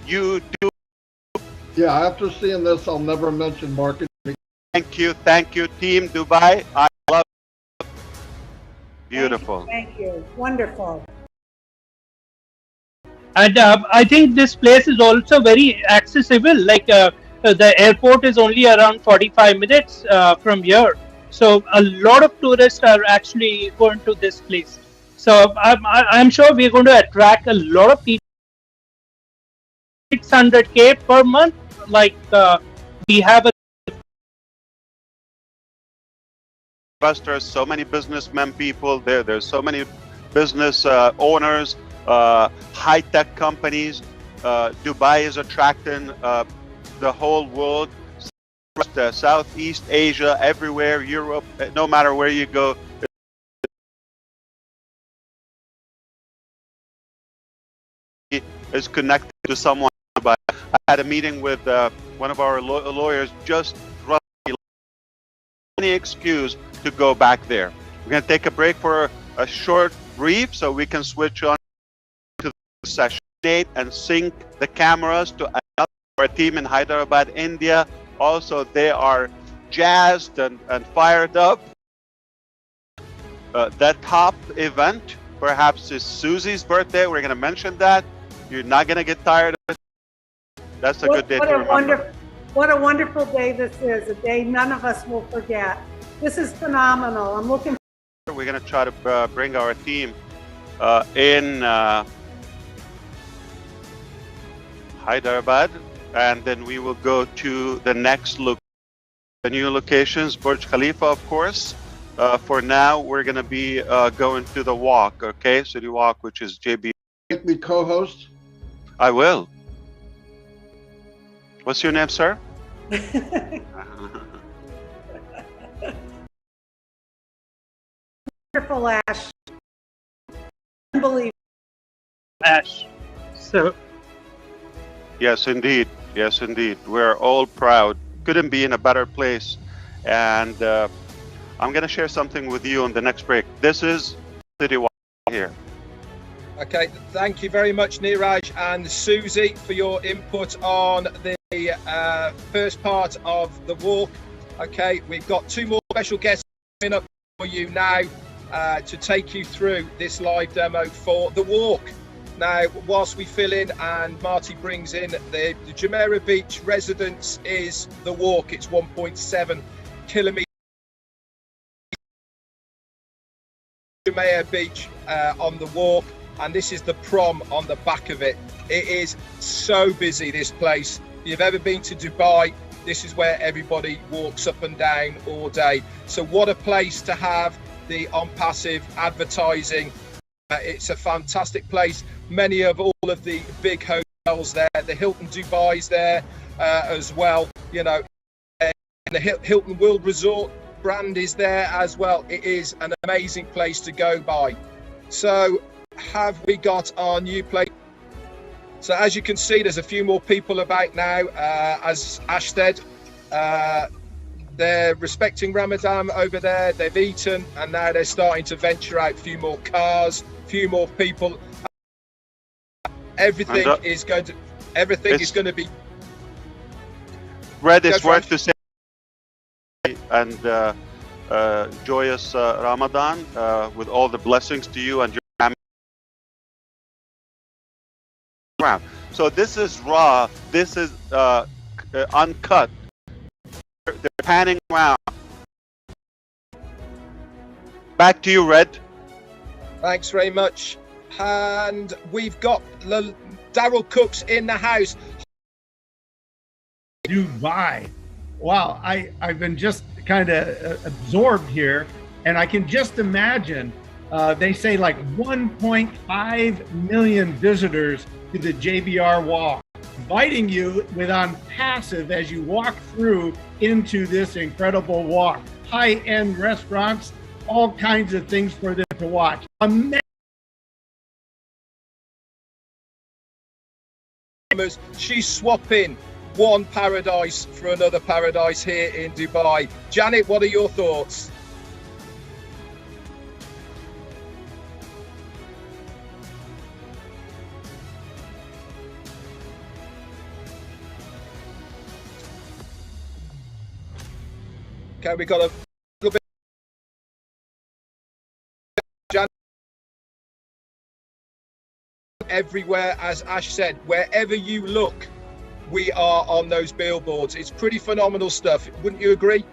you do. Yeah, after seeing this, I'll never mention marketing. Thank you, Team Dubai. I love it. Beautiful. Thank you. Wonderful. And I think this place is also very accessible. Like the airport is only around 45 minutes from here. So a lot of tourists are actually going to this place. So I'm sure we're going to attract a lot of people. 600K per month. Like we have a Investors, so many businessmen people there. There's so many business owners, high-tech companies. Dubai is attracting the whole world, Southeast Asia, everywhere, Europe, no matter where you go. Is connected to someone. I had a meeting with one of our lawyers, just any excuse to go back there. We're going to take a break for a short brief so we can switch on to the session date and sync the cameras to our team in Hyderabad, India. Also, they are jazzed and fired up. That top event perhaps is Susie's birthday. We're going to mention that. You're not going to get tired of it. That's a good day to remember. What a wonderful day this is, a day none of us will forget. This is phenomenal. I'm looking. We're going to try to bring our team in Hyderabad, and then we will go to the next look. The new locations, Burj Khalifa, of course. For now, we're going to be going to the walk, okay? City Walk, which is JB. Make me co-host. I will. What's your name, sir? Wonderful, Ash. Unbelievable. Ash. So Yes, indeed. Yes, indeed. We're all proud. Couldn't be in a better place. And I'm going to share something with you on the next break. This is City Walk here. Okay, thank you very much, Neeraj and Susie, for your input on the first part of the walk. Okay, we've got two more special guests coming up for you now to take you through this live demo for the walk. Now, whilst we fill in and Marty brings in the Jumeirah Beach residence is the walk. It's 1.7 kilometers. Jumeirah Beach on the walk. And this is the prom on the back of it. It is so busy, this place. If you've ever been to Dubai, this is where everybody walks up and down all day. So what a place to have the on-passive advertising. It's a fantastic place. Many of all of the big hotels there, the Hilton Dubai's there as well. You know, the Hilton World Resort brand is there as well. It is an amazing place to go by. So have we got our new place? So as you can see, there's a few more people about now. As Ash said, they're respecting Ramadan over there. They've eaten, and now they're starting to venture out. A few more cars, a few more people. Everything is going to be. Red is worth to say, and joyous Ramadan with all the blessings to you and your family. So this is raw. This is uncut. They're panning around. Back to you, Red. Thanks very much. And we've got Daryl Cooks in the house. Dubai. Wow, I've been just kind of absorbed here, and I can just imagine, they say like 1.5 million visitors to the JBR Walk, inviting you with on passive as you walk through into this incredible walk. High-end restaurants, all kinds of things for them to watch. She's swapping one paradise for another paradise here in Dubai. Janet, what are your thoughts? Okay, we got a little bit. Everywhere, as Ash said, wherever you look, we are on those billboards. It's pretty phenomenal stuff. Wouldn't you agree?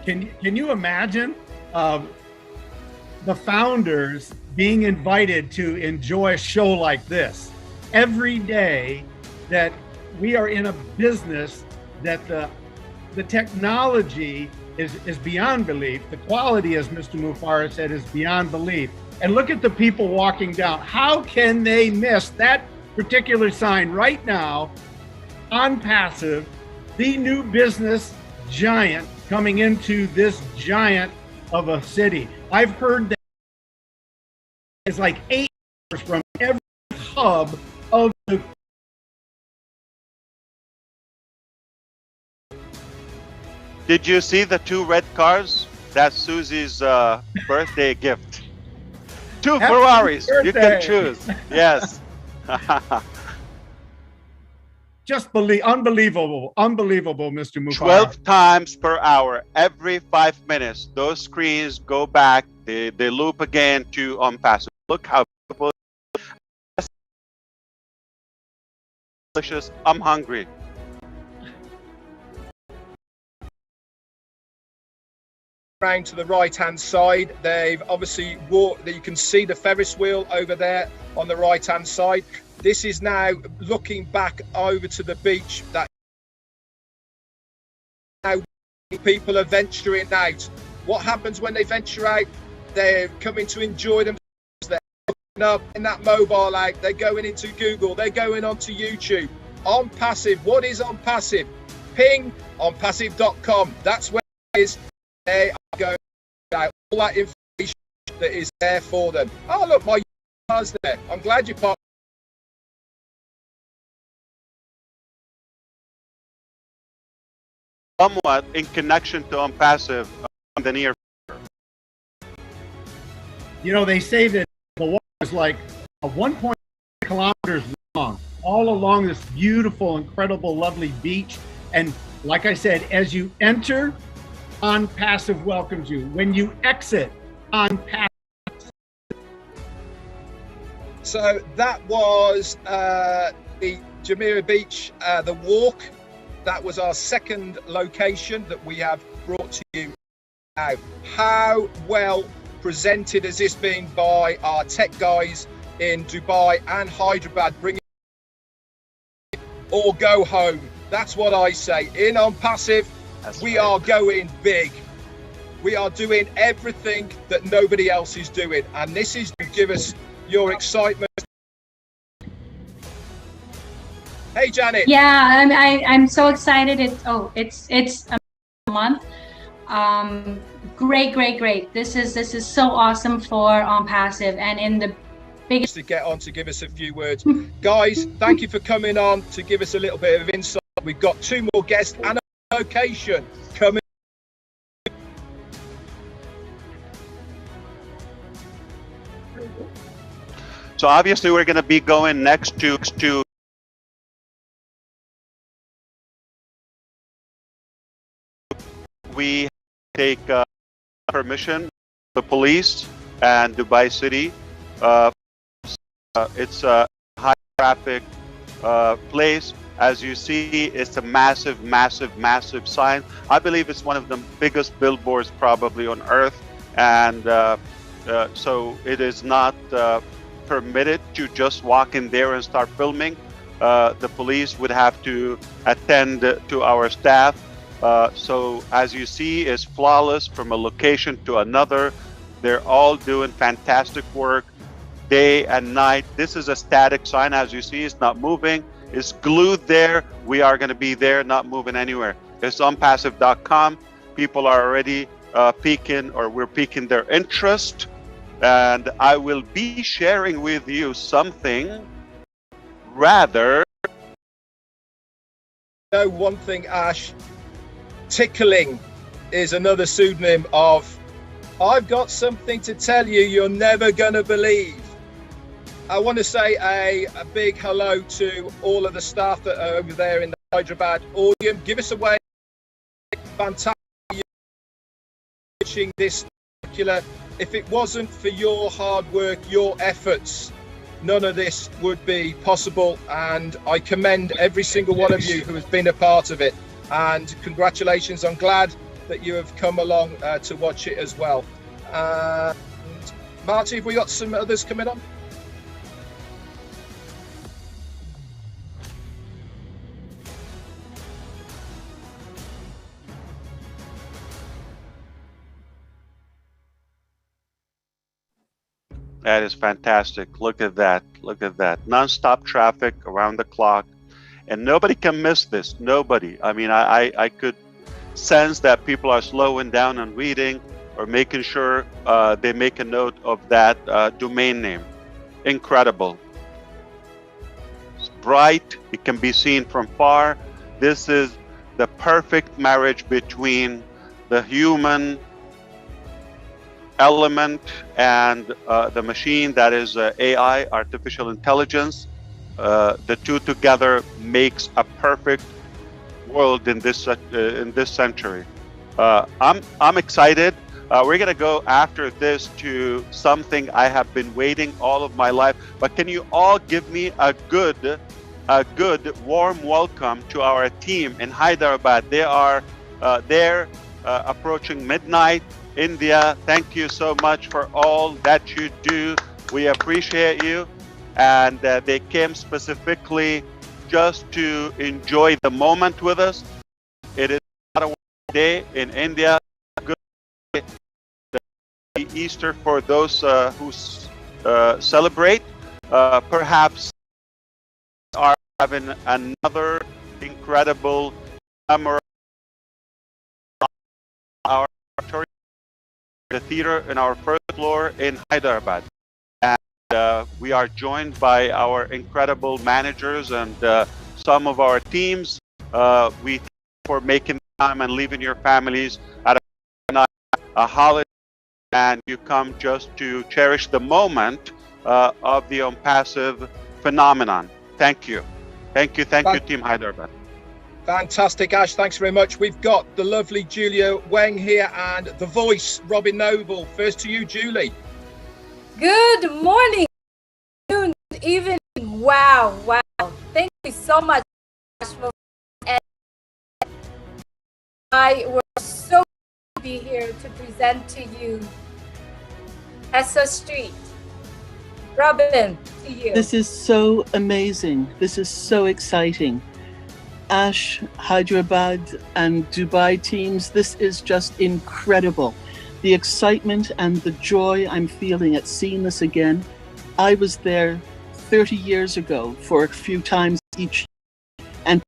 Can you imagine the founders being invited to enjoy a show like this every day? That we are in a business that the technology is beyond belief. The quality, as Mr. Mufareh said, is beyond belief. And look at the people walking down. How can they miss that particular sign right now on Passive, the new business giant coming into this giant of a city? I've heard that it's like 8 hours from every hub of the. Did you see the 2 red cars? That's Susie's birthday gift. 2 Happy Ferraris. You birthday. can choose. Yes. Just unbelievable, Mr. Mufareh. 12 times per hour, every 5 minutes. Those screens go back. They loop again to Passive. Look how beautiful. Delicious. I'm hungry. Round to the right hand side, they've obviously walked. You can see the Ferris wheel over there on the right hand side. This is now looking back over to the beach. That now people are venturing out. What happens when they venture out? They're coming to enjoy themselves. They're looking up in that mobile app. They're going into Google. They're going onto YouTube. On Passive, what is On Passive? Ping onpassive.com. That's where it is. They are going out all that information that is there for them. Oh look, my car's there. I'm glad you parked. Somewhat in connection to Passive in the near. You know, they say that the water is like 1.5 kilometers long, all along this beautiful, incredible, lovely beach. And like I said, as you enter, On Passive welcomes you. When you exit, On Passive. So that was the Jumeirah Beach, the walk. That was our second location that we have brought to you now. How well presented has this been by our tech guys in Dubai and Hyderabad, bringing or go home. That's what I say. In On Passive, we are going big. We are doing everything that nobody else is doing, and this is to give us your excitement. Hey, Janet. Yeah, I'm so excited. It's a month. Great. This is so awesome for On Passive, and in the biggest to get on to give us a few words. Guys, thank you for coming on to give us a little bit of insight. We've got 2 more guests and a location coming. So obviously we're going to be going next to we take permission, the police and Dubai City. It's a high traffic place. As you see, it's a massive sign. I believe it's one of the biggest billboards probably on earth, and so it is not permitted to just walk in there and start filming. The police would have to attend to our staff. So as you see, it's flawless from a location to another. They're all doing fantastic work day and night. This is a static sign. As you see, it's not moving. It's glued there. We are going to be there, not moving anywhere. It's onpassive.com. People are already we're piquing their interest. And I will be sharing with you something rather. Know one thing, Ash. Tickling is another pseudonym of I've got something to tell you you're never gonna believe. I want to say a big hello to all of the staff that are over there in the Hyderabad audience. Give us a wave. fantastic. This particular, if it wasn't for your hard work, your efforts, none of this would be possible, and I commend every single one of you who has been a part of it, and congratulations. I'm glad that you have come along to watch it as well. Marty, have we got some others coming on? That is fantastic. Look at that. Look at that. Non-stop traffic around the clock. And nobody can miss this. Nobody. I mean, I could sense that people are slowing down and reading or making sure they make a note of that domain name. Incredible. It's bright. It can be seen from far. This is the perfect marriage between the human element and the machine, that is AI, artificial intelligence. The two together makes a perfect world in this century. I'm excited. We're gonna go after this to something I have been waiting all of my life. But can you all give me a good warm welcome to our team in Hyderabad? They are there approaching midnight. India, thank you so much for all that you do. We appreciate you. And they came specifically just to enjoy the moment with us. It is not a day in India. Good day. Easter for those who celebrate. Perhaps are having another incredible memorable our the theater in our first floor in Hyderabad. And we are joined by our incredible managers and some of our teams. We thank you for making time and leaving your families at a holiday, and you come just to cherish the moment of the OnPassive phenomenon. Thank you. Thank you, Team Hyderabad. Fantastic, Ash. Thanks very much. We've got the lovely Julia Weng here and the voice, Robin Noble. First to you, Julie. Good morning, good evening. Wow. Thank you so much. And I was so happy to be here to present to you Essa Street. Robin, to you. This is so amazing. This is so exciting. Ash, Hyderabad and Dubai teams, this is just incredible. The excitement and the joy I'm feeling at seeing this again. I was there 30 years ago for a few times each year, and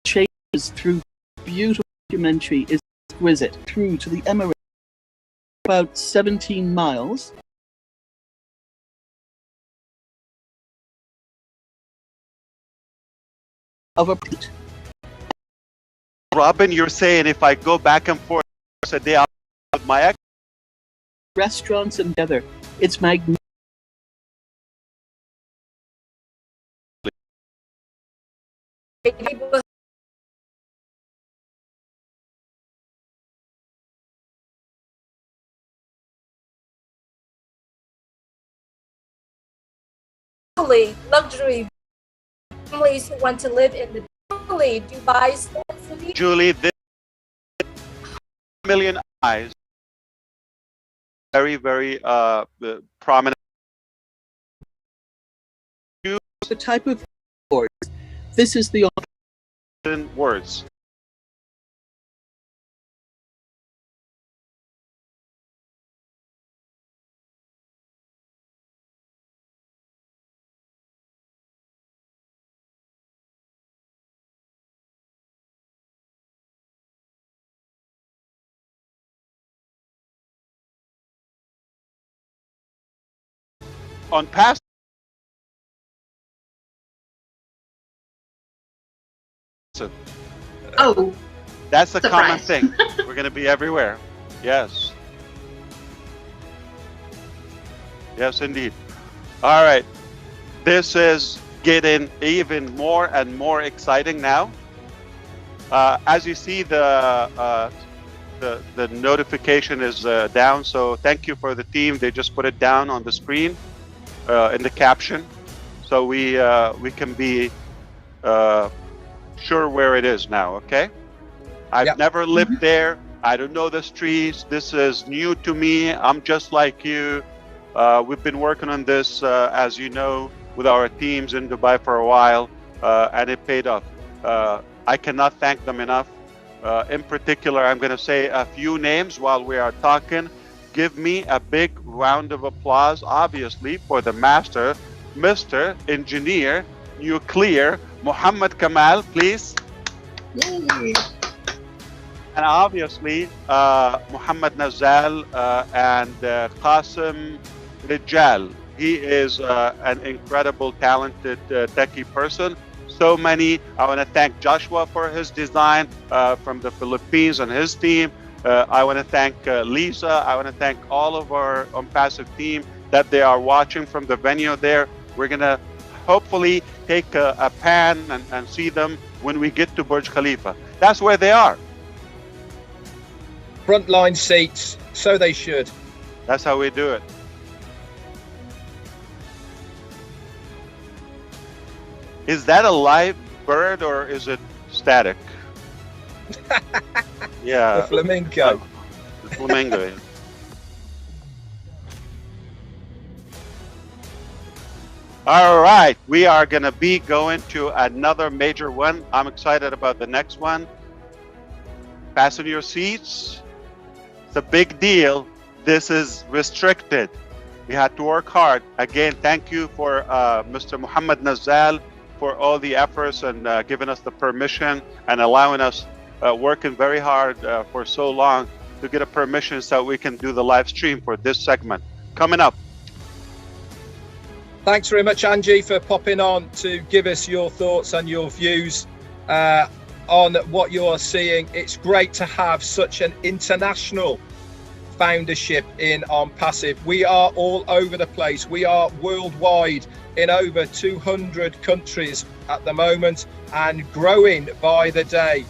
changes through beautiful documentary is exquisite through to the Emirates, about 17 miles. Of a Robin, you're saying if I go back and forth a day, I'll have my ex? Restaurants and together. It's magnificent. Luxury families who want to live in the Dubai city. Julie, this million eyes, very prominent. The type of words. This is the words. OnPassive. Oh, that's a surprise. common thing. We're going to be everywhere. Yes. Yes, indeed. All right. This is getting even more and more exciting now. As you see, the the notification is down. So thank you for the team. They just put it down on the screen in the caption, so we can be sure where it is now. Okay. I've never lived there. I don't know the streets. This is new to me. I'm just like you. We've been working on this, as you know, with our teams in Dubai for a while, and it paid off. I cannot thank them enough. In particular, I'm going to say a few names while we are talking. Give me a big round of applause, obviously, for the master, Mr. Engineer Nuclear, Muhammad Kamal, please. Yay. And obviously, Muhammad Nazal and Qasim Rijal. He is an incredible, talented techie person. So many. I want to thank Joshua for his design from the Philippines and his team. I want to thank Lisa. I want to thank all of our OnPassive team that they are watching from the venue there. We're going to hopefully take a pan and see them when we get to Burj Khalifa. That's where they are. Frontline seats, so they should. That's how we do it. Is that a live bird or is it static? Yeah. The flamingo. The flamingo. Yeah. All right, we are going to be going to another major one. I'm excited about the next one. Fasten your seats. It's a big deal. This is restricted. We had to work hard. Again, thank you for Mr. Muhammad Nazal for all the efforts and giving us the permission and allowing us working very hard for so long to get a permission so we can do the live stream for this segment. Coming up. Thanks very much, Angie, for popping on to give us your thoughts and your views on what you are seeing. It's great to have such an international foundership in OnPassive. We are all over the place. We are worldwide in over 200 countries at the moment and growing by the day.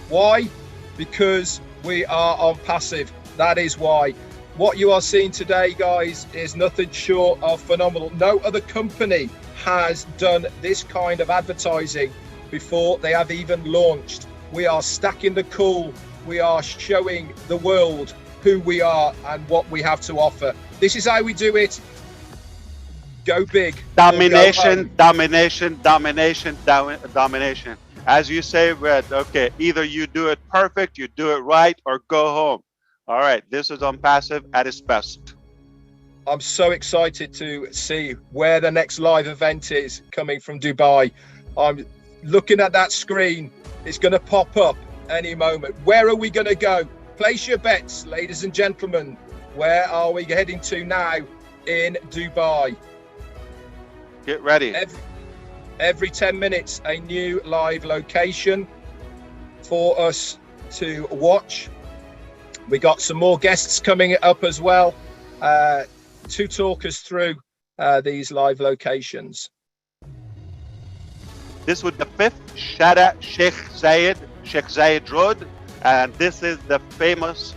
Why? Because we are OnPassive. That is why. What you are seeing today, guys, is nothing short of phenomenal. No other company has done this kind of advertising before they have even launched. We are stacking the cool. We are showing the world who we are and what we have to offer. This is how we do it. Go big. Domination, domination, domination, domination. As you say, Red, okay, either you do it perfect, you do it right, or go home. All right, this is OnPassive at its best. I'm so excited to see where the next live event is coming from Dubai. I'm looking at that screen. It's going to pop up any moment. Where are we going to go? Place your bets, ladies and gentlemen. Where are we heading to now in Dubai? Get ready. Every 10 minutes, a new live location for us to watch. We got some more guests coming up as well to talk us through these live locations. This was the 5th Shara Sheikh Zayed Road, and this is the famous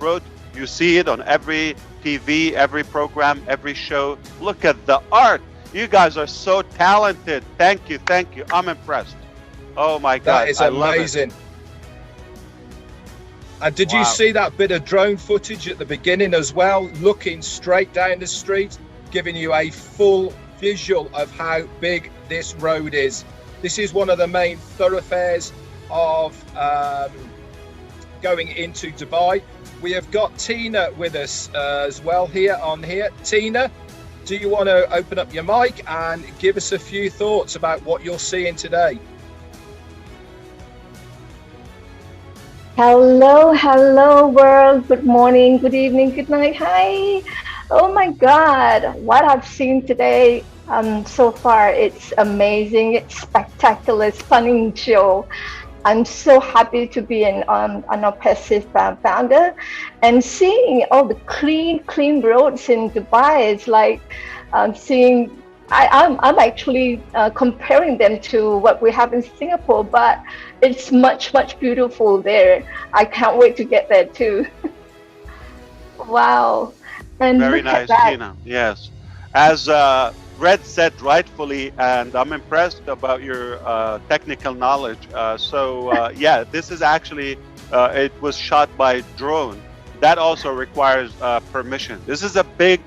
road. You see it on every TV, every program, every show. Look at the art. You guys are so talented. Thank you. I'm impressed. Oh my God, that is amazing. And did you see that bit of drone footage at the beginning as well, looking straight down the street, giving you a full visual of how big this road is. This is one of the main thoroughfares of going into Dubai. We have got Tina with us as well here. Tina, do you want to open up your mic and give us a few thoughts about what you're seeing today? Hello world. Good morning, good evening, good night. Hi. Oh my God, what I've seen today so far, it's amazing, it's spectacular, stunning show. I'm so happy to be an OnPassive founder, and seeing all the clean roads in Dubai is like seeing I'm actually comparing them to what we have in Singapore, but it's much beautiful there. I can't wait to get there too. Wow. And Very look at nice, that. Tina. Yes. As Red said rightfully, and I'm impressed about your technical knowledge. Yeah, this is actually, it was shot by drone. That also requires permission. This is a big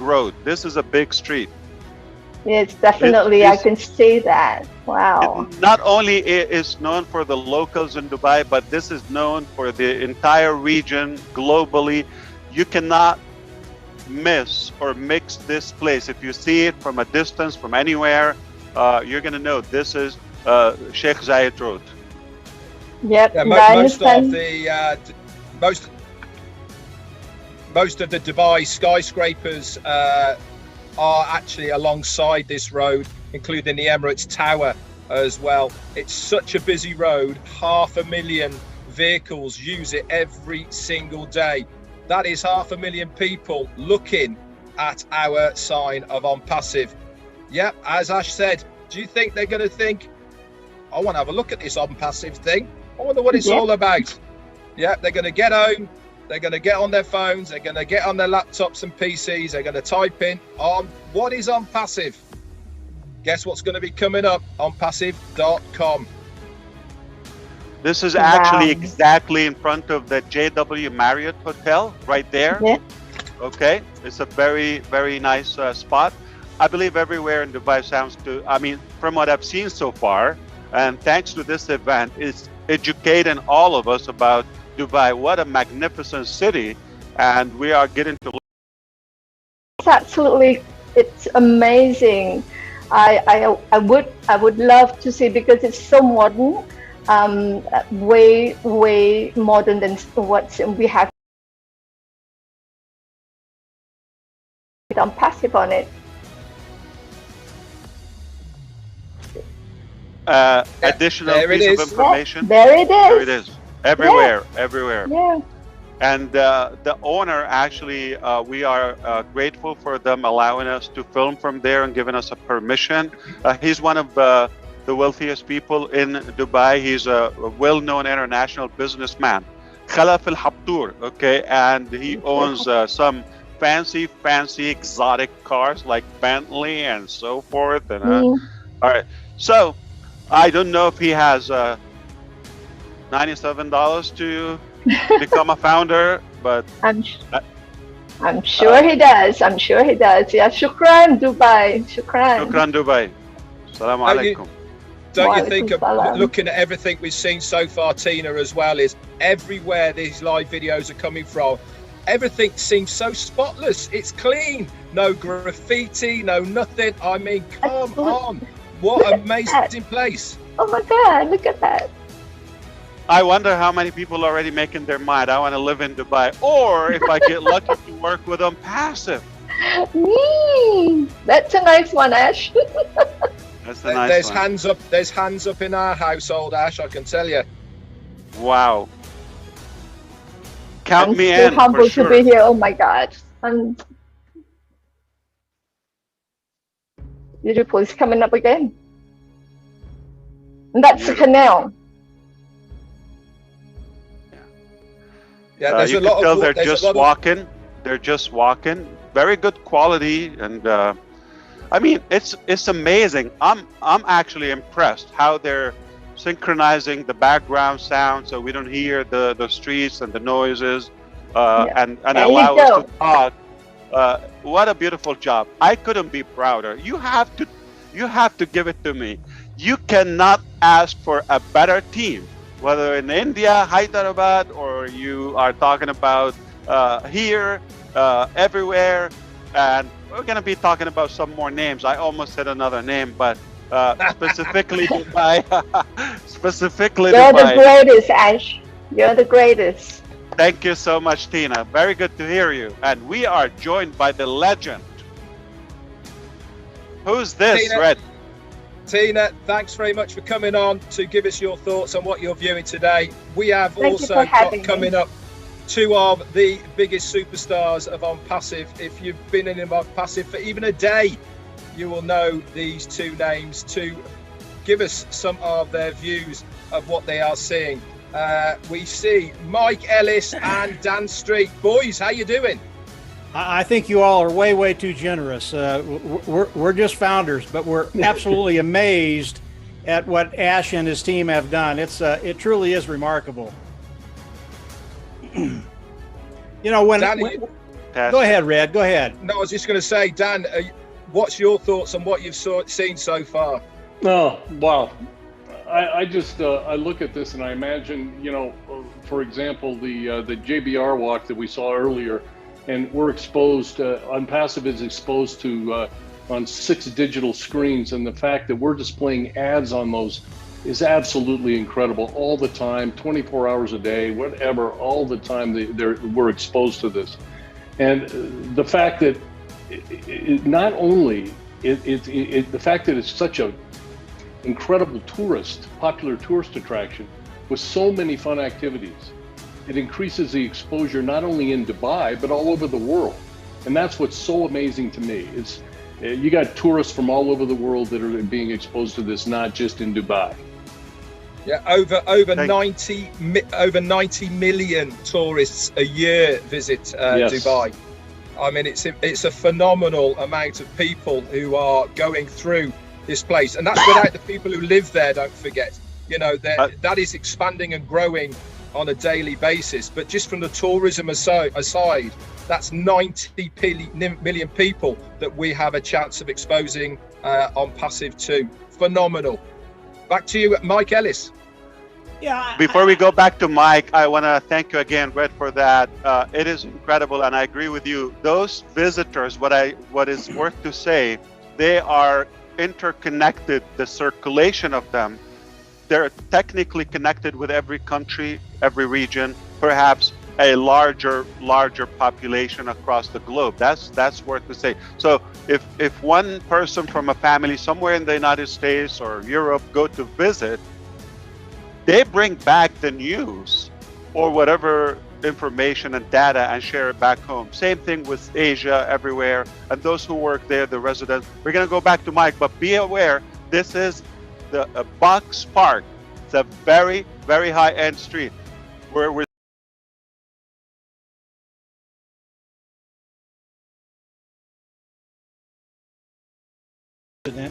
road. This is a big street. Yes, definitely. I can see that. Wow. It not only is known for the locals in Dubai, but this is known for the entire region globally. You cannot miss or mix this place. If you see it from a distance, from anywhere, you're going to know this is Sheikh Zayed Road. Yep. Yeah, most of the Dubai skyscrapers are actually alongside this road, including the Emirates Tower as well. It's such a busy road. 500,000 vehicles use it every single day. That is 500,000 people looking at our sign of OnPassive. Yep, as Ash said, do you think they're going to think, I want to have a look at this OnPassive thing? I wonder what it's all about. Yeah, they're going to get home, they're going to get on their phones, they're going to get on their laptops and PCs, they're going to type in on what is OnPassive. Guess what's going to be coming up? OnPassive.com. This is actually exactly in front of the JW Marriott Hotel, right there. Yeah. Okay, it's a very nice spot. I believe everywhere in Dubai sounds to, I mean, from what I've seen so far, and thanks to this event, it's educating all of us about Dubai. What a magnificent city, and we are getting to. It's absolutely, it's amazing. I would love to see, because it's so modern. Way modern than what we have OnPassive on it. Additional there piece of information. There it is. There it is. Everywhere. Yeah. And the owner, actually, we are grateful for them allowing us to film from there and giving us a permission. He's one of the wealthiest people in Dubai. He's a well-known international businessman, Khalaf Al Habtoor, okay, and he owns some fancy exotic cars like Bentley and so forth. And all right, so I don't know if he has $97 to become a founder, but I'm sure he does. I'm sure he does. Yeah, shukran Dubai. Shukran Dubai. Assalamu alaikum. Don't you think, looking at everything we've seen so far, Tina, as well, is everywhere these live videos are coming from, everything seems so spotless. It's clean. No graffiti, no nothing. I mean, come on. What an amazing place. Oh my God, look at that. I wonder how many people are already making their mind, I want to live in Dubai, or if I get lucky to work with OnPassive. That's a nice one, Ash. That's a nice there's one. hands up. There's hands up in our household, Ash. I can tell you. Wow. Count I'm me so in. humble for sure. to be here. Oh my God. Beautiful. It's coming up again. And that's the canal. Yeah, there's you a lot can tell of. they're there's just a lot walking. They're just walking. Very good quality, and I mean, it's amazing. I'm actually impressed how they're synchronizing the background sound so we don't hear the streets and the noises, and allow us to talk. What a beautiful job! I couldn't be prouder. You have to give it to me. You cannot ask for a better team, whether in India, Hyderabad, or you are talking about here, everywhere. And we're going to be talking about some more names. I almost said another name, but specifically Dubai. Specifically You're Dubai. the greatest, Ash. You're the greatest. Thank you so much, Tina. Very good to hear you. And we are joined by the legend. Who's this, Tina. Red? Tina, thanks very much for coming on to give us your thoughts on what you're viewing today. We have Thank you also for got having coming me. up two of the biggest superstars of OnPassive. If you've been in OnPassive for even a day, you will know these two names to give us some of their views of what they are seeing. We see Mike Ellis and Dan Street. Boys, how you doing? I think you all are way too generous. We're just founders, but we're absolutely amazed at what Ash and his team have done. It truly is remarkable. You know, Dan, go ahead, Red. Go ahead. No, I was just going to say, Dan, what's your thoughts on what you've seen so far? Oh, wow. I just I look at this and I imagine, you know, for example, the JBR walk that we saw earlier, and we're exposed, OnPassive is exposed to on 6 digital screens, and the fact that we're displaying ads on those is absolutely incredible all the time, 24 hours a day, whatever, all the time we're exposed to this. And the fact that not only the fact that it's such a incredible popular tourist attraction with so many fun activities, it increases the exposure not only in Dubai, but all over the world. And that's what's so amazing to me. It's you got tourists from all over the world that are being exposed to this, not just in Dubai. Yeah, over 90 million tourists a year visit Yes. Dubai. I mean, it's a phenomenal amount of people who are going through this place, and that's without the people who live there. Don't forget, you know, that is expanding and growing on a daily basis. But just from the tourism aside, that's 90 million people that we have a chance of exposing OnPassive to. Phenomenal. Back to you, Mike Ellis. Yeah. Before we go back to Mike, I want to thank you again, Red, for that. It is incredible, and I agree with you. Those visitors, what is worth to say, they are interconnected. The circulation of them, they're technically connected with every country, every region, perhaps a larger population across the globe. That's worth to say. So if one person from a family somewhere in the United States or Europe go to visit, they bring back the news or whatever information and data and share it back home. Same thing with Asia, everywhere. And those who work there, the residents. We're going to go back to Mike, but be aware, this is the Bucks Park. It's a very, very high-end street where we're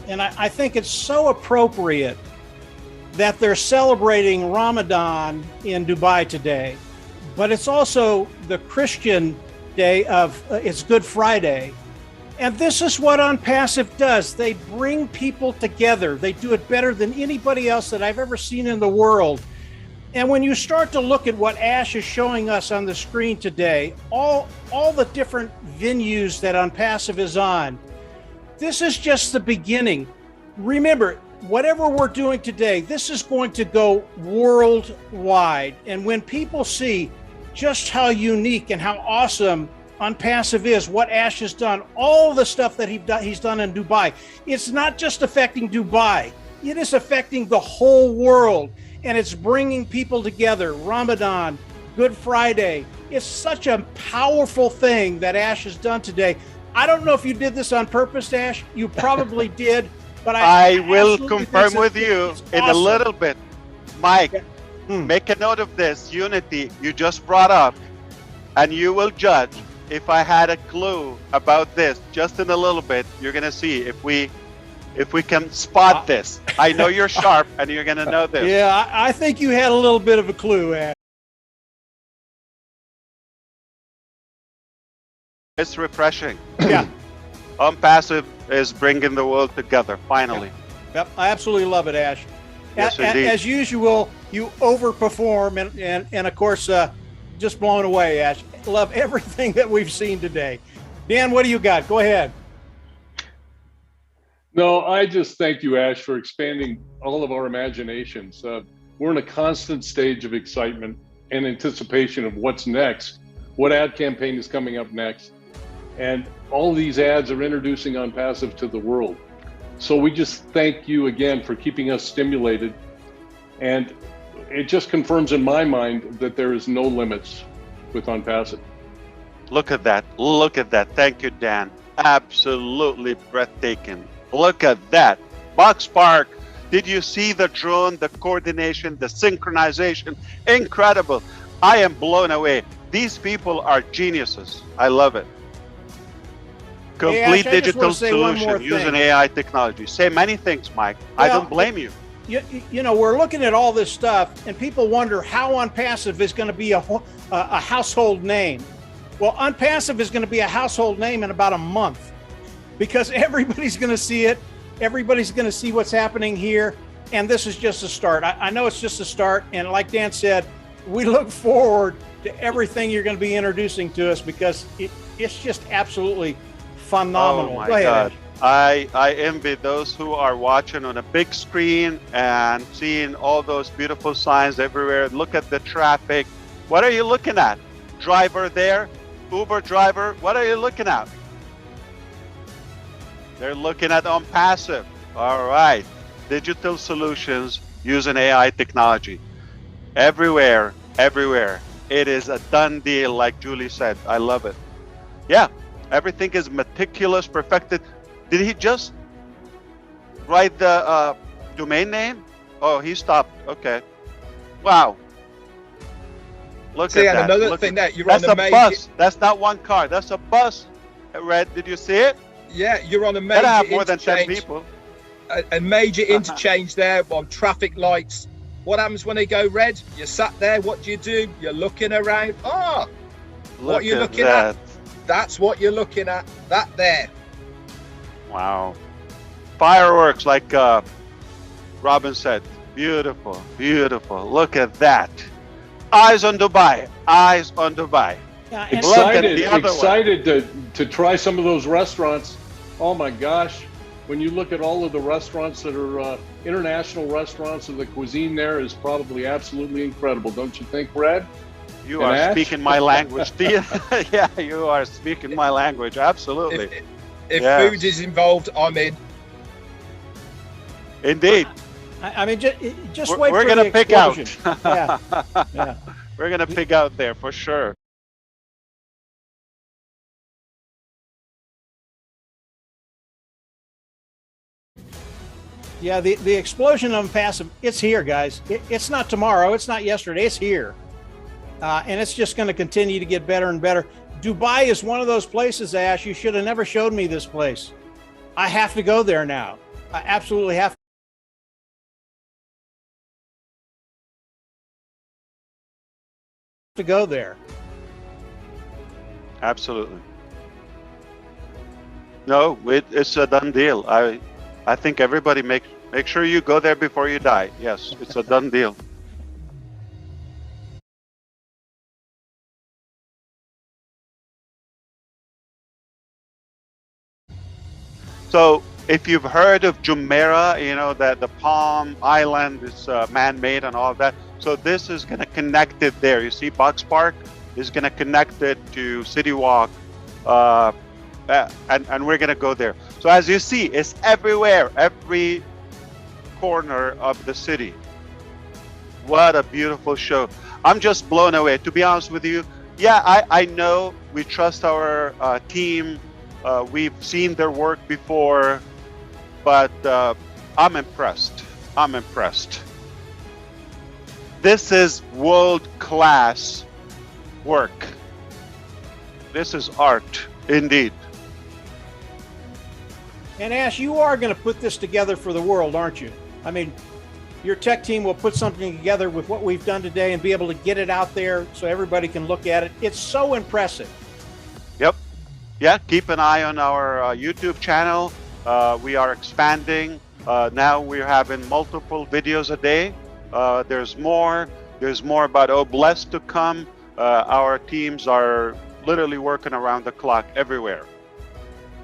and I think it's so appropriate that they're celebrating Ramadan in Dubai today, but it's also the Christian day of it's Good Friday. And this is what OnPassive does. They bring people together. They do it better than anybody else that I've ever seen in the world. And when you start to look at what Ash is showing us on the screen today, all the different venues that OnPassive is on, this is just the beginning. Remember, whatever we're doing today, this is going to go worldwide. And when people see just how unique and how awesome OnPassive is, what Ash has done, all the stuff that he's done in Dubai, it's not just affecting Dubai, it is affecting the whole world. And it's bringing people together. Ramadan, Good Friday. It's such a powerful thing that Ash has done today. I don't know if you did this on purpose, Ash. You probably did. But I will confirm with you in a little bit. Mike, make a note of this unity you just brought up, and you will judge if I had a clue about this just in a little bit. You're going to see if we can spot this. I know you're sharp, and you're going to know this. Yeah, I think you had a little bit of a clue, Ash. It's refreshing. Yeah. OnPassive is bringing the world together, finally. Yep, I absolutely love it, Ash. Yes, indeed. As usual, you overperform, and of course, just blown away, Ash. Love everything that we've seen today. Dan, what do you got? Go ahead. No, I just thank you, Ash, for expanding all of our imaginations. We're in a constant stage of excitement and anticipation of what's next, what ad campaign is coming up next. And all these ads are introducing OnPassive to the world. So we just thank you again for keeping us stimulated. And it just confirms in my mind that there is no limits with OnPassive. Look at that. Look at that. Thank you, Dan. Absolutely breathtaking. Look at that. Box Park. Did you see the drone, the coordination, the synchronization? Incredible. I am blown away. These people are geniuses. I love it. Complete Ash, digital say one more solution using thing. AI technology. Say many things, Mike. I Well, don't blame you. You know, we're looking at all this stuff, and people wonder how OnPassive is going to be a household name. Well, OnPassive is going to be a household name in about a month, because everybody's going to see it. Everybody's going to see what's happening here, and this is just a start. I know it's just a start, and like Dan said, we look forward to everything you're going to be introducing to us, because it's just absolutely phenomenal. Oh my Go ahead, God. Ash. I envy those who are watching on a big screen and seeing all those beautiful signs everywhere. Look at the traffic. What are you looking at? Driver there, Uber driver, what are you looking at? They're looking at OnPassive. All right. Digital solutions using AI technology. Everywhere, everywhere. It is a done deal, like Julie said. I love it. Yeah, everything is meticulous, perfected. Did he just write the domain name? Oh, he stopped. Okay. Wow. Look See, at and that. another Look thing at, that you're that's on a a major, bus. That's not one car. That's a bus. Red, did you see it? yeah, you're on a Gotta major have more than 10 interchange. people. A major interchange there on traffic lights. What happens when they go red? You're sat there. What do? You're looking around. Ah, what are you looking at? That's what you're looking at. That there. Wow. Fireworks, like Robin said. Beautiful, beautiful. Look at that. Eyes on Dubai. Eyes on Dubai. Yeah, and Look at the other one. Excited to try some of those restaurants. Oh my gosh. When you look at all of the restaurants that are international restaurants, and the cuisine there is probably absolutely incredible, don't you think, Brad? You And are Ash? speaking my language. Yeah, you are speaking my language. Absolutely. If Yes. food is involved, I'm in. Indeed. I mean, just We're, wait we're for gonna the pick out. explosion. Yeah, yeah. We're gonna pick out there for sure. Yeah, the explosion of passive, it's here, guys. It's not tomorrow. It's not yesterday. It's here. And it's just going to continue to get better and better. Dubai is one of those places, Ash. You should have never showed me this place. I have to go there now. I absolutely have to go there. Absolutely. No, it's a done deal. I think everybody make sure you go there before you die. Yes, it's a done deal. So if you've heard of Jumeirah, you know that the Palm Island is man-made and all of that. So this is going to connect it there. You see, Box Park is going to connect it to City Walk, and we're going to go there. So as you see, it's everywhere, every corner of the city. What a beautiful show. I'm just blown away, to be honest with you. Yeah, I know we trust our team. We've seen their work before, but I'm impressed. I'm impressed. This is world-class work. This is art, indeed. And Ash, you are going to put this together for the world, aren't you? I mean, your tech team will put something together with what we've done today and be able to get it out there so everybody can look at it. It's so impressive. Yep. Yeah, keep an eye on our YouTube channel. We are expanding. Now we're having multiple videos a day. There's more about Oblest to come. Our teams are literally working around the clock everywhere.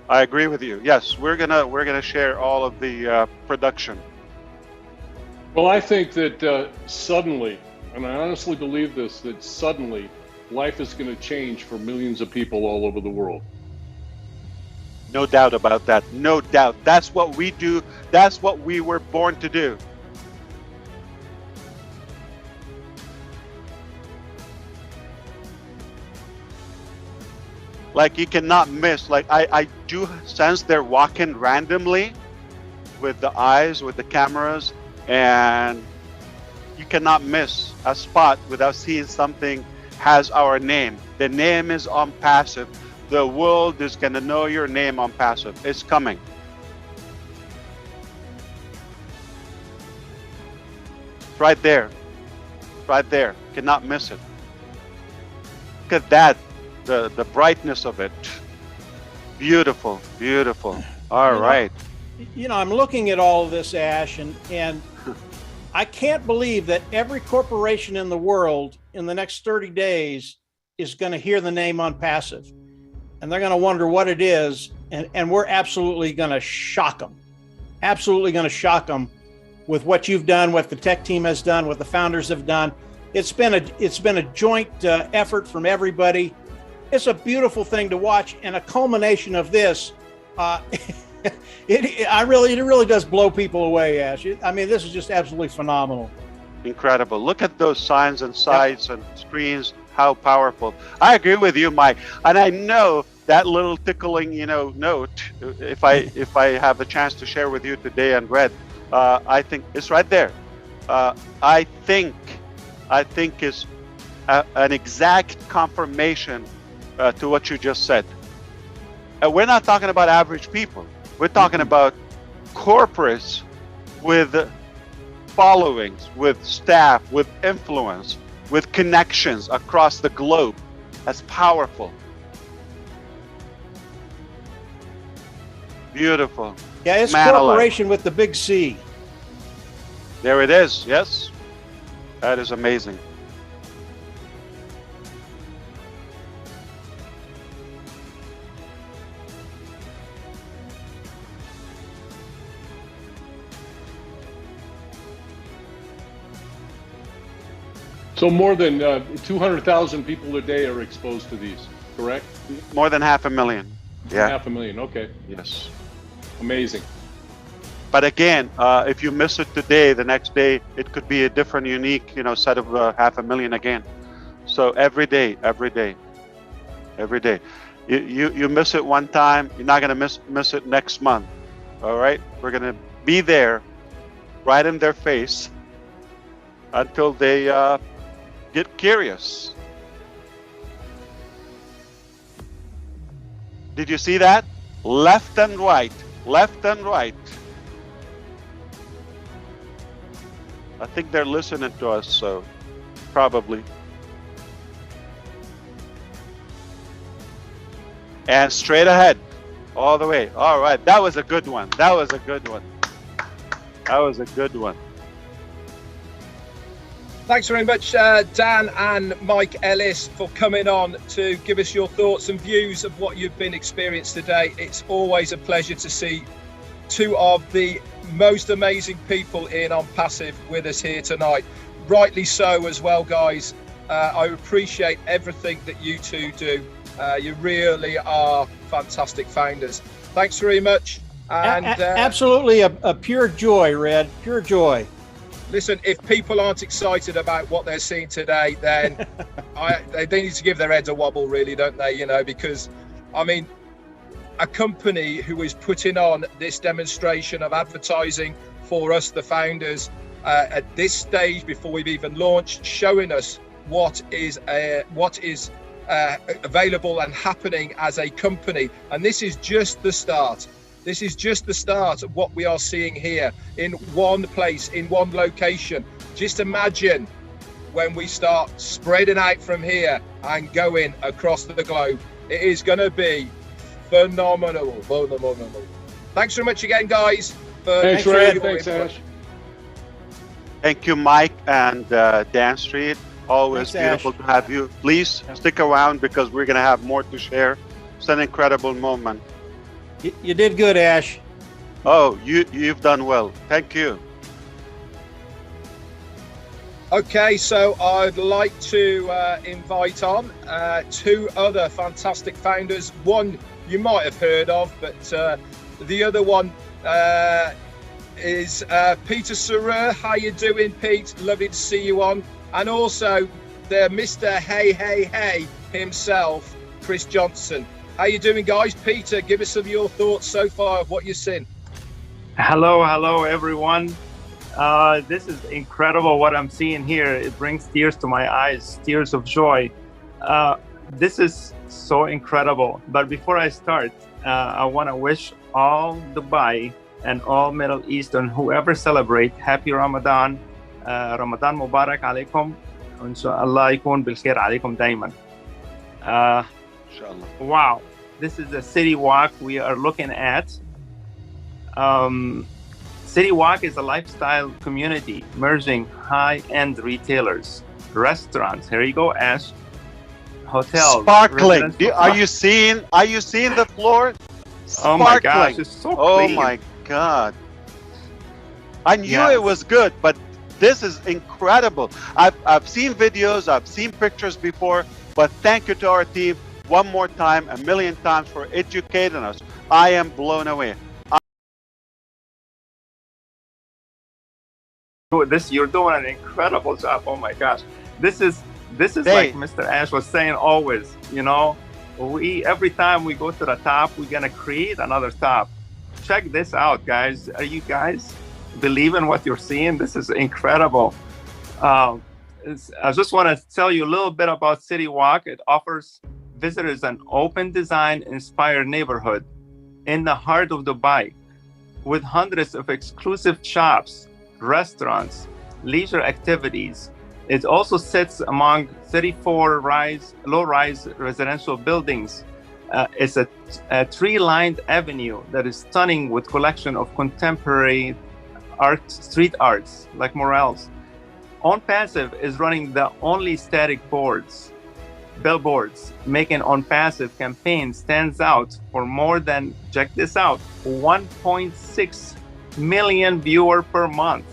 I agree with you. Yes, we're gonna share all of the production. Well, I think that suddenly, and I honestly believe this, that suddenly life is going to change for millions of people all over the world. No doubt about that. No doubt. That's what we do. That's what we were born to do. Like you cannot miss. Like I do sense they're walking randomly. with the eyes, with the cameras, and you cannot miss a spot without seeing something has our name. The name is OnPassive. The world is going to know your name, OnPassive. It's coming. It's right there. Right there. Cannot miss it. Look at that. The brightness of it. Beautiful. Beautiful. All right. You know, I'm looking at all of this, Ash, and I can't believe that every corporation in the world in the next 30 days is going to hear the name OnPassive, and they're going to wonder what it is, and we're absolutely going to shock them. Absolutely going to shock them with what you've done, what the tech team has done, what the founders have done. It's been a joint effort from everybody. It's a beautiful thing to watch, and a culmination of this. It really does blow people away, Ash. I mean, this is just absolutely phenomenal. Incredible. Look at those signs and sites and screens, how powerful. I agree with you, Mike. And I know that little tickling, note, if I have a chance to share with you today and read, I think it's right there. I think it's an exact confirmation to what you just said. We're not talking about average people. We're talking about corporates with followings, with staff, with influence, with connections across the globe. That's powerful. Beautiful. Yeah, it's Man corporation alive. with the big C. There it is. Yes. That is amazing. So more than 200,000 people a day are exposed to these, correct? More than 500,000. Yeah. 500,000, okay. Yes. Amazing. But again, if you miss it today, the next day, it could be a different, unique, set of 500,000 again. So every day. You miss it one time, you're not going to miss it next month. All right? We're going to be there right in their face until they get curious. Did you see that? Left and right. Left and right. I think they're listening to us, so probably. And straight ahead, all the way. All right, that was a good one. That was a good one. That was a good one. Thanks very much, Dan and Mike Ellis, for coming on to give us your thoughts and views of what you've been experienced today. It's always a pleasure to see two of the most amazing people in OnPassive with us here tonight. Rightly so as well, guys. I appreciate everything that you two do. You really are fantastic founders. Thanks very much. And absolutely a pure joy, Red. Pure joy. Listen, if people aren't excited about what they're seeing today, then they need to give their heads a wobble, really, don't they? Because, I mean, a company who is putting on this demonstration of advertising for us, the founders, at this stage before we've even launched, showing us what is available and happening as a company. And this is just the start. This is just the start of what we are seeing here in one place, in one location. Just imagine when we start spreading out from here and going across the globe. It is going to be phenomenal. Thanks very much again, guys. Thanks, Red. Thanks, Ash. Thank you, Mike and Dan Street. Always Thanks, beautiful Ash. to have you. Please stick around because we're going to have more to share. It's an incredible moment. You did good, Ash. Oh, you've done well. Thank you. Okay, so I'd like to invite on two other fantastic founders. One you might have heard of, but the other one is Peter Sarer. How you doing, Pete? Lovely to see you on. And also the Mr. Hey Hey Hey himself, Chris Johnson. How you doing, guys? Peter, give us some of your thoughts so far of what you've seen. Hello, everyone. This is incredible what I'm seeing here. It brings tears to my eyes, tears of joy. This is so incredible. But before I start, I want to wish all Dubai and all Middle Eastern, whoever celebrate, happy Ramadan. Ramadan Mubarak عليكم. وإن شاء الله يكون بالخير عليكم دايما. Wow, this is the city walk we are looking at. City Walk is a lifestyle community merging high-end retailers, restaurants. Here you go, Ash. Hotels. Sparkling. Are you seeing the floor? Oh my gosh, it's so clean. Oh my God. I knew it was good, but this is incredible. I've seen videos, I've seen pictures before, but thank you to our team one more time, a million times for educating us. I am blown away. You're doing an incredible job. Oh my gosh. This is like Mr. Ash was saying always, you know, every time we go to the top, we're gonna create another top. Check this out, guys. Are you guys believing what you're seeing? This is incredible. I just want to tell you a little bit about City Walk. It offers visitors an open design inspired neighborhood in the heart of Dubai with hundreds of exclusive shops, restaurants, leisure activities. It also sits among 34 low-rise residential buildings. It's a tree-lined avenue that is stunning with collection of contemporary street arts like murals. OnPassive is running the only static billboards, making OnPassive campaign stands out for more than, check this out, 1.6 million viewers per month.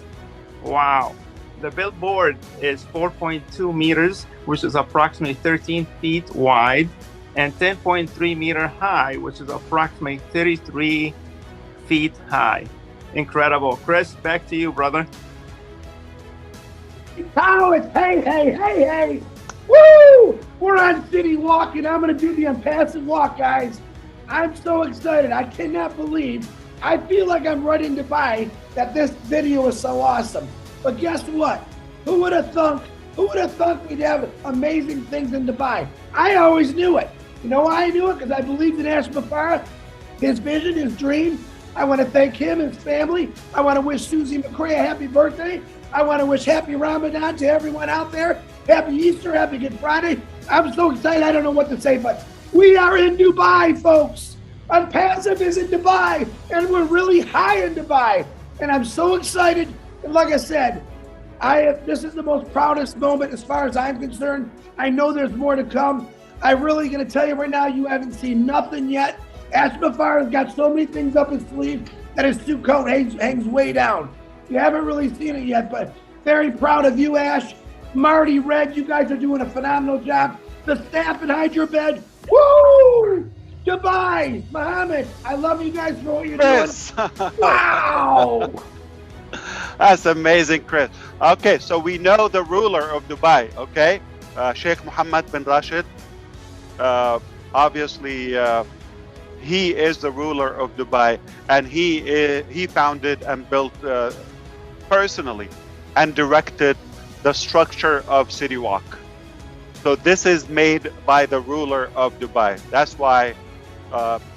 Wow. The billboard is 4.2 meters, which is approximately 13 feet wide, and 10.3 meter high, which is approximately 33 feet high. Incredible. Chris, back to you, brother. Oh, it's hey. Woo! We're on City Walk, and I'm going to do the OnPassive walk, guys. I'm so excited. I cannot believe. I feel like I'm right in Dubai, that this video is so awesome. But guess what? Who would have thunk we'd have amazing things in Dubai? I always knew it. You know why I knew it? Because I believed in Ash Mufareh, his vision, his dream. I want to thank him, his family. I want to wish Susie McCray a happy birthday. I want to wish happy Ramadan to everyone out there. Happy Easter, happy Good Friday. I'm so excited, I don't know what to say, but we are in Dubai, folks. OnPassive is in Dubai, and we're really high in Dubai. And I'm so excited. And like I said, this is the most proudest moment as far as I'm concerned. I know there's more to come. I'm really going to tell you right now, you haven't seen nothing yet. Ash Mufareh has got so many things up his sleeve that his suit coat hangs way down. You haven't really seen it yet, but very proud of you, Ash. Marty, Red, you guys are doing a phenomenal job. The staff in Hyderabad, woo! Dubai, Mohammed, I love you guys for what you're doing. Wow! That's amazing, Chris. Okay, so we know the ruler of Dubai, okay? Sheikh Mohammed bin Rashid. Obviously, he is the ruler of Dubai, and he founded and built personally and directed the structure of City Walk. So this is made by the ruler of Dubai. That's why,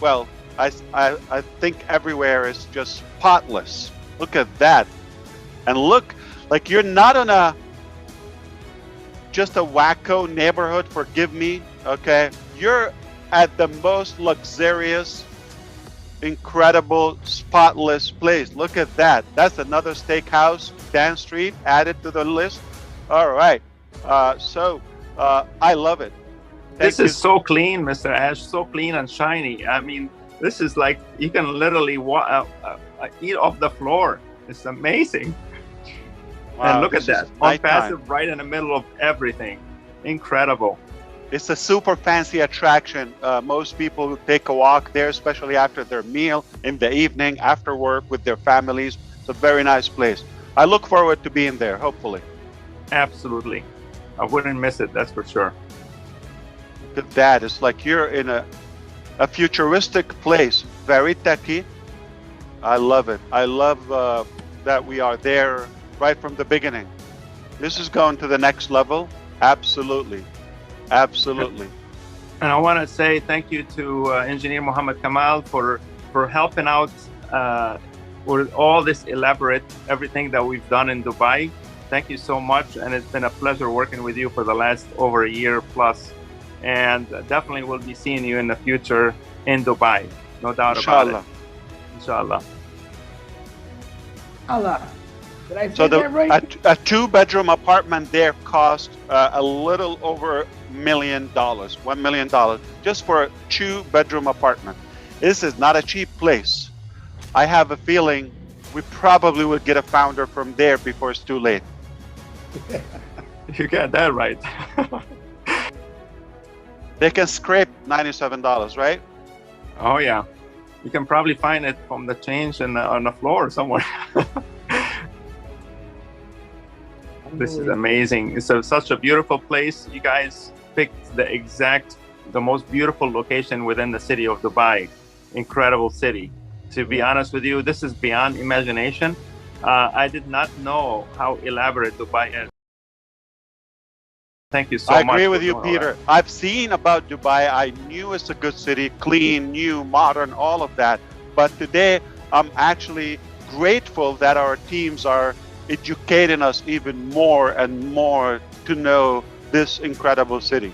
well, I think everywhere is just spotless. Look at that. And look, like you're not on just a wacko neighborhood, forgive me, okay? You're at the most luxurious, incredible, spotless place. Look at that. That's another steakhouse, Dan Street, added to the list. All right. I love it. This is so clean, Mr. Ash, so clean and shiny. I mean, this is like, you can literally eat off the floor. It's amazing. Wow, and look at that, OnPassive right in the middle of everything. Incredible. It's a super fancy attraction. Most people take a walk there, especially after their meal, in the evening, after work, with their families. It's a very nice place. I look forward to being there, hopefully. Absolutely. I wouldn't miss it, that's for sure. Look at that. It's like you're in a futuristic place, very techy, I love it. I love that we are there right from the beginning. This is going to the next level. Absolutely. Absolutely. And I want to say thank you to Engineer Mohammed Kamal for helping out with all this elaborate everything that we've done in Dubai. Thank you so much, and it's been a pleasure working with you for the last over a year plus, and definitely we'll be seeing you in the future in Dubai, no doubt about it. Inshallah. Allah. Did I say So that right? a two-bedroom apartment there cost a little over $1 million, $1 million, just for a two-bedroom apartment. This is not a cheap place. I have a feeling we probably would get a founder from there before it's too late. You got that right. They can scrape $97, right? Oh yeah, you can probably find it from the change on the floor somewhere. This is amazing. It's such a beautiful place. You guys picked the most beautiful location within the city of Dubai. Incredible city. To be honest with you, this is beyond imagination. I did not know how elaborate Dubai is. Thank you so much. I agree with you, Peter. I've seen about Dubai. I knew it's a good city, clean, new, modern, all of that. But today, I'm actually grateful that our teams are educating us even more and more to know this incredible city.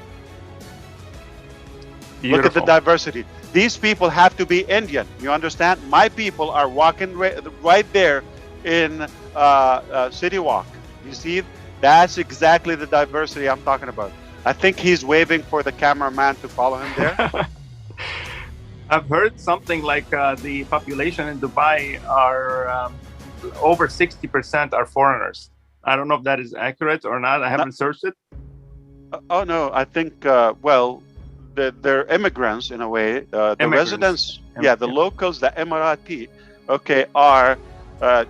Beautiful. Look at the diversity. These people have to be Indian. You understand? My people are walking right there in City Walk. You see? That's exactly the diversity I'm talking about. I think he's waving for the cameraman to follow him there. I've heard something like the population in Dubai are over 60% are foreigners. I don't know if that is accurate or not. I haven't searched it. Oh, no. I think, well, they're immigrants in a way. The residents, the locals, the Emirati, okay, are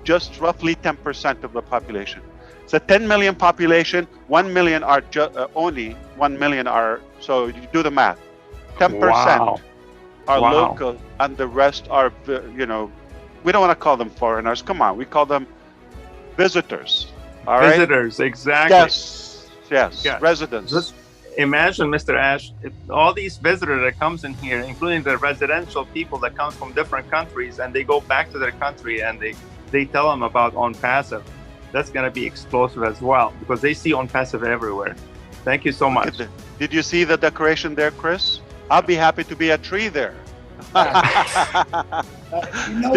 just roughly 10% of the population. It's a 10 million population. 1 million are only 1 million are. So you do the math. 10% are local, and the rest are, you know, we don't want to call them foreigners. Come on, we call them visitors. All right? Visitors, exactly. Yes, residents. Just imagine, Mr. Ash, if all these visitors that comes in here, including the residential people that comes from different countries, and they go back to their country and they tell them about OnPassive. That's going to be explosive as well, because they see OnPassive everywhere. Thank you so much. Did you see the decoration there, Chris? I'll be happy to be a tree there. Did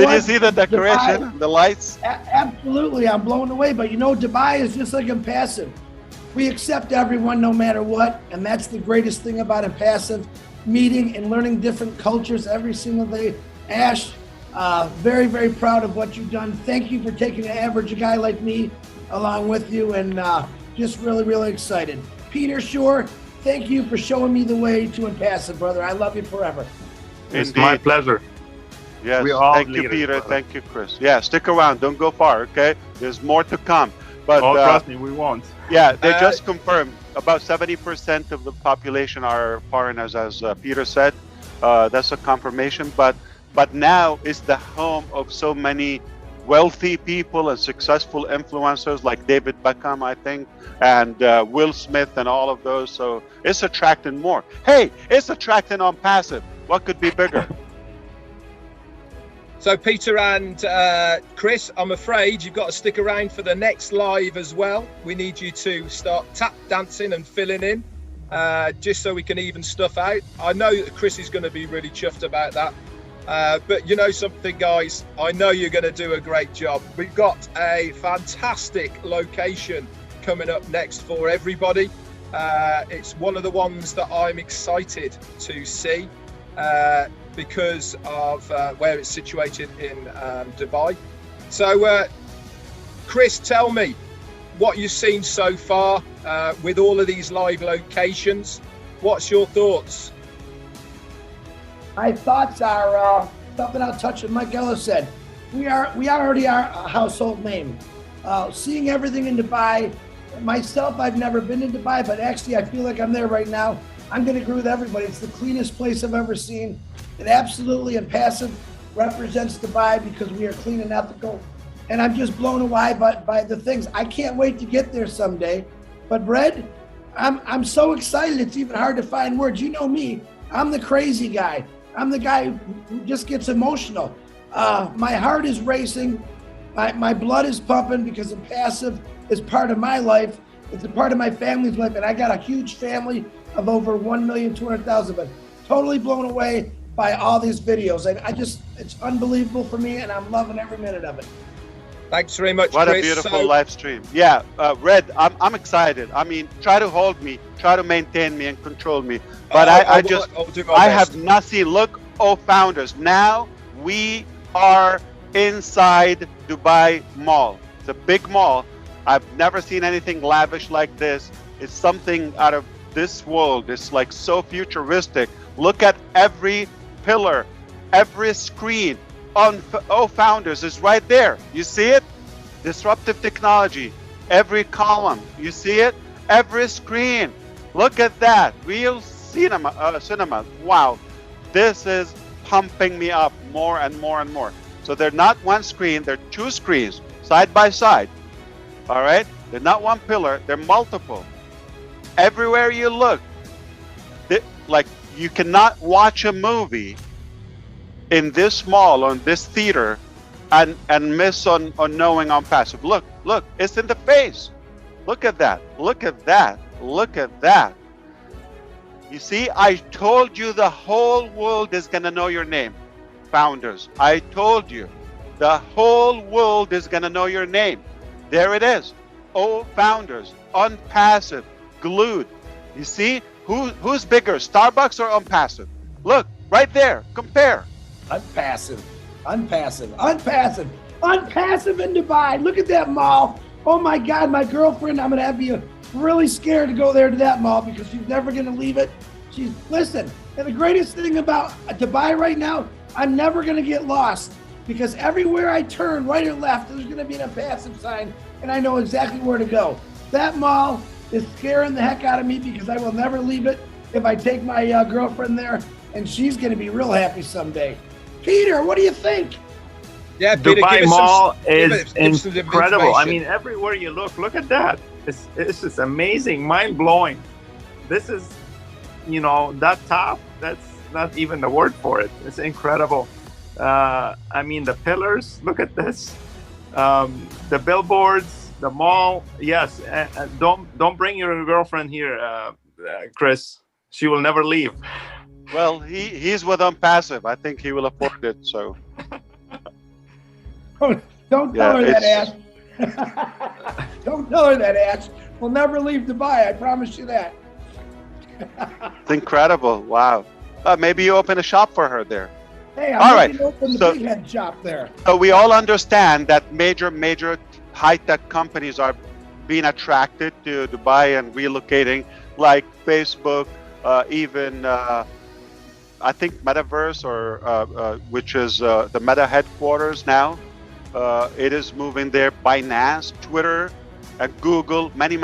you see the decoration, Dubai, the lights? Absolutely, I'm blown away. But you know, Dubai is just like OnPassive. We accept everyone no matter what, and that's the greatest thing about OnPassive, meeting and learning different cultures every single day. Ash, very, very proud of what you've done. Thank you for taking an average guy like me along with you, and just really, really excited. Peter Shore, thank you for showing me the way to OnPassive, brother. I love you forever. It's my pleasure. Yes, thank you, Peter. Brother. Thank you, Chris. Yeah, stick around. Don't go far, okay? There's more to come. But trust me, we won't. Yeah, they just confirmed about 70% of the population are foreigners, as Peter said. That's a confirmation. But now it's the home of so many wealthy people and successful influencers like David Beckham, I think, and Will Smith and all of those. So it's attracting more. Hey, it's attracting OnPassive. What could be bigger? So Peter and Chris, I'm afraid you've got to stick around for the next live as well. We need you to start tap dancing and filling in, just so we can even stuff out. I know that Chris is going to be really chuffed about that. But you know something, guys, I know you're going to do a great job. We've got a fantastic location coming up next for everybody. It's one of the ones that I'm excited to see because of where it's situated in Dubai. So, Chris, tell me what you've seen so far with all of these live locations. What's your thoughts? My thoughts are something I'll touch on. Mike Ellis said, we already are a household name. Seeing everything in Dubai, myself, I've never been in Dubai, but actually I feel like I'm there right now. I'm going to agree with everybody. It's the cleanest place I've ever seen. And absolutely OnPassive represents Dubai because we are clean and ethical. And I'm just blown away by the things. I can't wait to get there someday. But Red, I'm so excited. It's even hard to find words. You know me. I'm the crazy guy. I'm the guy who just gets emotional. My heart is racing. My blood is pumping because Impassive is part of my life. It's a part of my family's life. And I got a huge family of over 1,200,000, but totally blown away by all these videos. And it's unbelievable for me, and I'm loving every minute of it. Thanks very much, What Chris. a beautiful live stream. Yeah, Red, I'm excited. I mean, try to hold me, try to maintain me and control me. But I'll do my best. have nothing. Look, founders, now we are inside Dubai Mall. It's a big mall. I've never seen anything lavish like this. It's something out of this world. It's like so futuristic. Look at every pillar, every screen on founders is right there. You see it? Disruptive technology. Every column, you see it? Every screen. Look at that. Real cinema. Wow. This is pumping me up more and more and more. So they're not one screen, they're two screens side by side. All right? They're not one pillar, they're multiple. Everywhere you look, like you cannot watch a movie in this mall, on this theater, and miss on knowing OnPassive. Look, it's in the face. Look at that. Look at that. Look at that. You see, I told you the whole world is going to know your name, founders. I told you. The whole world is going to know your name. There it is. Founders, OnPassive, glued. You see, who's bigger, Starbucks or OnPassive? Look, right there. Compare. Unpassive in Dubai. Look at that mall. Oh my God, my girlfriend, I'm gonna have you really scared to go there to that mall because she's never gonna leave it. Listen, and the greatest thing about Dubai right now, I'm never gonna get lost because everywhere I turn, right or left, there's gonna be an OnPassive sign and I know exactly where to go. That mall is scaring the heck out of me because I will never leave it if I take my girlfriend there, and she's gonna be real happy someday. Peter, what do you think? Yeah, Peter, Dubai Mall is give some incredible. I information. mean, everywhere you look at that. It's just amazing, mind blowing. This is, that top. That's not even the word for it. It's incredible. I mean, the pillars. Look at this. The billboards, the mall. Yes, don't bring your girlfriend here, Chris. She will never leave. Well, he's with OnPassive. I think he will afford it. So don't tell her that, Ash. Don't tell her that, Ash. We'll never leave Dubai. I promise you that. it's incredible. Wow. Maybe you open a shop for her there. Hey, All I'm right. going to open the big head shop there. So we all understand that major high-tech companies are being attracted to Dubai and relocating, like Facebook, even I think Metaverse, or which is the Meta headquarters now. It is moving there. Binance, Twitter, Google, many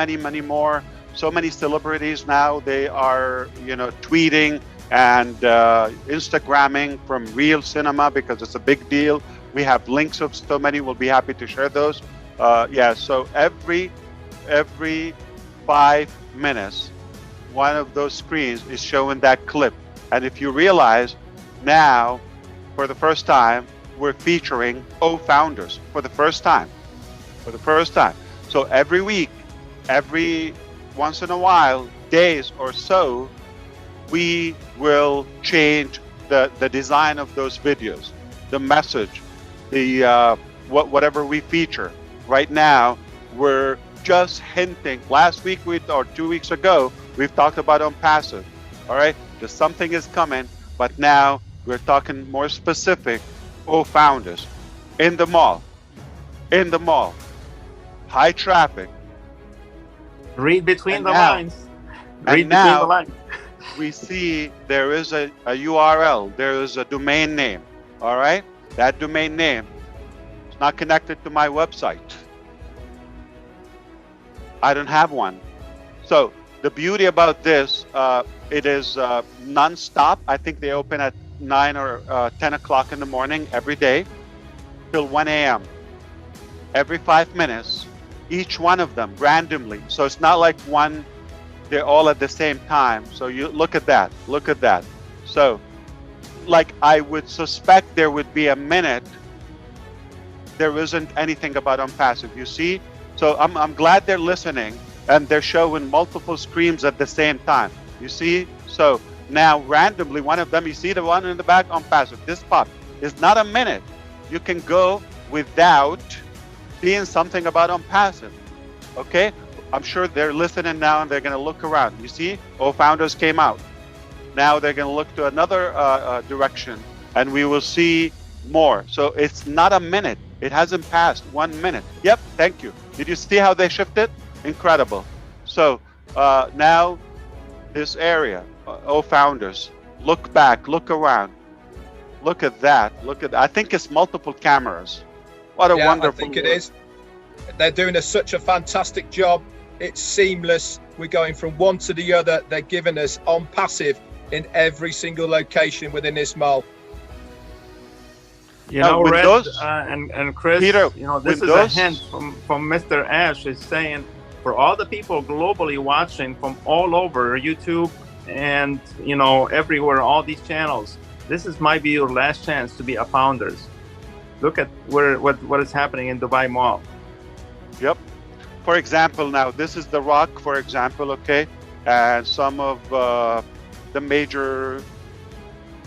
more. So many celebrities now. They are, tweeting and Instagramming from Real Cinema because it's a big deal. We have links of so many. We'll be happy to share those. So every 5 minutes, one of those screens is showing that clip. And if you realize now, for the first time, we're featuring founders for the first time. So every week, every once in a while, days or so, we will change the design of those videos, the message, the whatever we feature. Right now, we're just hinting. Last week or 2 weeks ago, we've talked about OnPassive. All right, just something is coming, but now we're talking more specific. Founders in the mall, high traffic. Read between the lines. Read between the lines. We see there is a URL, there is a domain name. All right, that domain name is not connected to my website. I don't have one. So the beauty about this, it is non-stop. I think they open at 9 or 10 o'clock in the morning every day till 1 a.m. Every 5 minutes, each one of them randomly. So it's not like they're all at the same time. So you look at that, look at that. So like I would suspect there would be a minute there isn't anything about OnPassive, you see? So I'm glad they're listening and they're showing multiple screens at the same time, you see? So now randomly one of them, you see the one in the back, OnPassive, this pop is not a minute. You can go without seeing something about OnPassive, okay? I'm sure they're listening now and they're gonna look around. You see, Founders came out. Now they're gonna look to another direction and we will see more. So it's not a minute. It hasn't passed 1 minute. Yep, thank you. Did you see how they shifted? Incredible. So now this area, Founders, look back, look around. Look at that, look at that. I think it's multiple cameras. What a wonderful I think it is. They're doing such a fantastic job. It's seamless. We're going from one to the other. They're giving us OnPassive in every single location within this mall. You know, Red Windows, and Chris, Peter, you know, this Windows, is a hint from Mr. Ash is saying for all the people globally watching from all over YouTube and, you know, everywhere, all these channels, might be your last chance to be a Founders. Look at what is happening in Dubai Mall. Yep. For example, now this is The Rock, for example, okay? And some of the major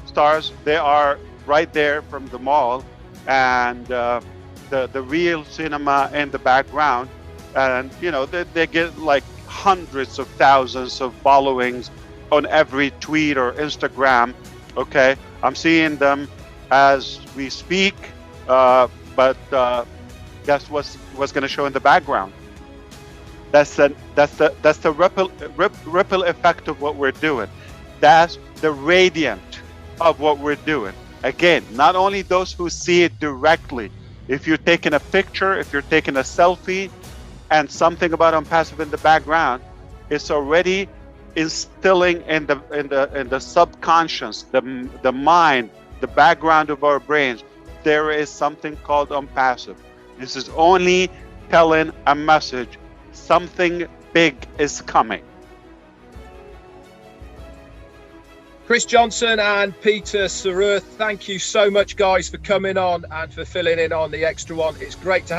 stars, they are right there from the mall, and the real cinema in the background, and you know they get like hundreds of thousands of followings on every tweet or Instagram. Okay, I'm seeing them as we speak, but that's what's going to show in the background. That's the ripple effect of what we're doing. That's the radiant of what we're doing. Again, not only those who see it directly. If you're taking a picture, if you're taking a selfie, and something about OnPassive in the background, it's already instilling in the subconscious, the mind, the background of our brains. There is something called OnPassive. This is only telling a message. Something big is coming. Chris Johnson and Peter Saruth, thank you so much, guys, for coming on and for filling in on the extra one. It's great to have